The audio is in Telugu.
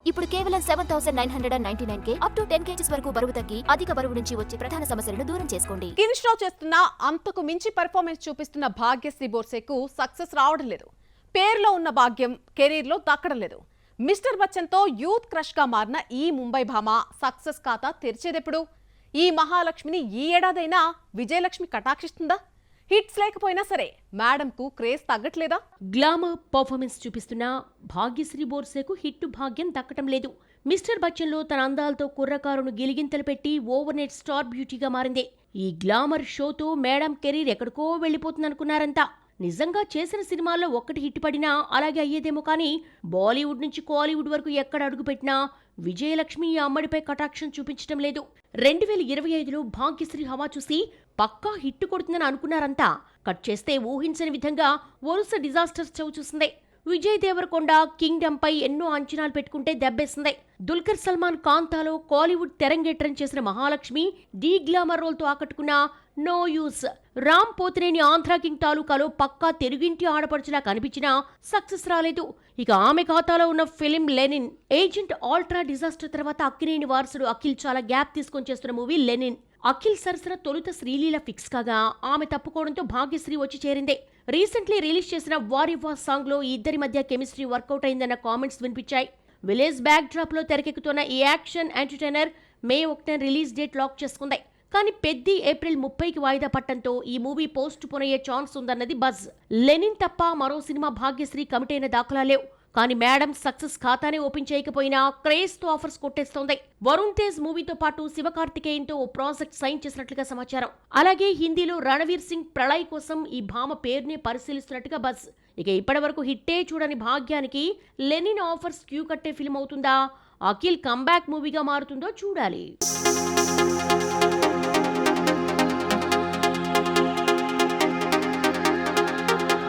ఇప్పుడు కేవలం 7,999 అప్ టు 10 kgs వరకు బరువు తగ్గి అధిక బరువు నుంచి వచ్చే ప్రధాన సమస్యలను దూరం చేసుకోండి. కిన్ షో చేస్తున్న అంతకు మించి పెర్ఫార్మెన్స్ చూపిస్తున్న భాగ్యశ్రీ బోర్సేకు సక్సెస్ రావడం లేదు. పేరులో ఉన్న భాగ్యం కెరీర్ లో దక్కడం లేదు. మిస్టర్ బచ్చన్ తో యూత్ క్రష్ గా మారిన ఈ ముంబై భామ సక్సెస్ ఖాతా తెరిచేదెప్పుడు? ఈ మహాలక్ష్మిని ఈ ఏడాదైనా విజయలక్ష్మి కటాక్షిస్తుందా? హిట్స్ లేకపోయినా సరే మేడం కు క్రేజ్ తగ్గట్లేదా? గ్లామర్ పర్ఫార్మెన్స్ చూపిస్తున్న భాగ్యశ్రీ బోర్సేకు హిట్ భాగ్యం దక్కటం లేదు. మిస్టర్ బచ్చన్ లో తన అందాలతో కుర్రకారును గిలిగింతలు పెట్టి ఓవర్ నైట్ స్టార్ బ్యూటీగా మారింది. ఈ గ్లామర్ షోతో మేడం కెరీర్ ఎక్కడికో వెళ్లిపోతుందనుకున్నారంతా. నిజంగా చేసిన సినిమాల్లో ఒక్కటి హిట్ పడినా అలాగే అయ్యేదేమో కానీ బాలీవుడ్ నుంచి కాలీవుడ్ వరకు ఎక్కడ అడుగుపెట్టినా విజయలక్ష్మి ఈ అమ్మడిపై కటాక్షం చూపించడం లేదు. 2025లో భాగ్యశ్రీ హవా చూసి పక్కా హిట్ కొడుతుందని అనుకున్నారంతా. కట్ చేస్తే ఊహించని విధంగా వరుస డిజాస్టర్స్ చవిచూసింది. విజయ్ దేవరకొండ కింగ్డమ్ పై ఎన్నో అంచనాలు పెట్టుకుంటే దెబ్బేసింది. దుల్కర్ సల్మాన్ కాంతాలో కాలీవుడ్ తెరంగేట్రం చేసిన మహాలక్ష్మి డీ గ్లామర్ రోల్ తో ఆకట్టుకున్న no use. Ram Pothineni Andhra king తాలూకాలో పక్కా తెలుగింటి ఆడపడుచులా కనిపించినా సక్సెస్ రాలేదు. ఇక ఆమె ఖాతాలో ఉన్న film Lenin. Agent ultra disaster తర్వాత అక్కినేని వారసుడు అఖిల్ చాలా గ్యాప్ తీసుకొని చేస్తున్న మూవీ లెనిన్. అఖిల్ సరసన తొలుత శ్రీలీల ఫిక్స్ కాగా ఆమె తప్పుకోవడంతో భాగ్యశ్రీ వచ్చి చేరింది. రీసెంట్లీ రిలీజ్ చేసిన వారివా సాంగ్ లో ఈ ఇద్దరి మధ్య కెమిస్ట్రీ వర్కౌట్ అయిందన్న కామెంట్స్ వినిపించాయి. విలేజ్ బ్యాక్ డ్రాప్ లో తెరకెక్కుతున్న ఈ యాక్షన్ ఎంటర్టైనర్ మే 1 రిలీజ్ డేట్ లాక్ చేసుకుంది. కానీ పెద్ది ఏప్రిల్ 30కి వాయిదా పట్టడంతో ఈ మూవీ పోస్ట్ పోన్ అయ్యే ఛాన్స్ ఉందన్నది బజ్. లెనిన్ తప్ప మరో సినిమా భాగ్యశ్రీ కమిట్ అయిన దాఖలా లేవు. కానీ మేడం సక్సెస్ ఖాతానే ఓపెన్ చేయకపోయినా క్రేజ్ తో ఆఫర్స్ కొట్టేస్తోంది. వరుణ్ తేజ్ మూవీతో పాటు శివకార్తికేయన్ తో ఓ ప్రాజెక్ట్ సైన్ చేసినట్లుగా సమాచారం. అలాగే హిందీలో రణవీర్ సింగ్ ప్రళయ్ కోసం ఈ భామ పేరునే పరిశీలిస్తున్నట్టుగా బజ్. ఇక ఇప్పటి వరకు హిట్టే చూడని భాగ్యానికి లెనిన్ ఆఫర్స్ క్యూ కట్టే ఫిల్మ్ అవుతుందా, అఖిల్ కంబ్యాక్ మూవీగా మారుతుందో చూడాలి.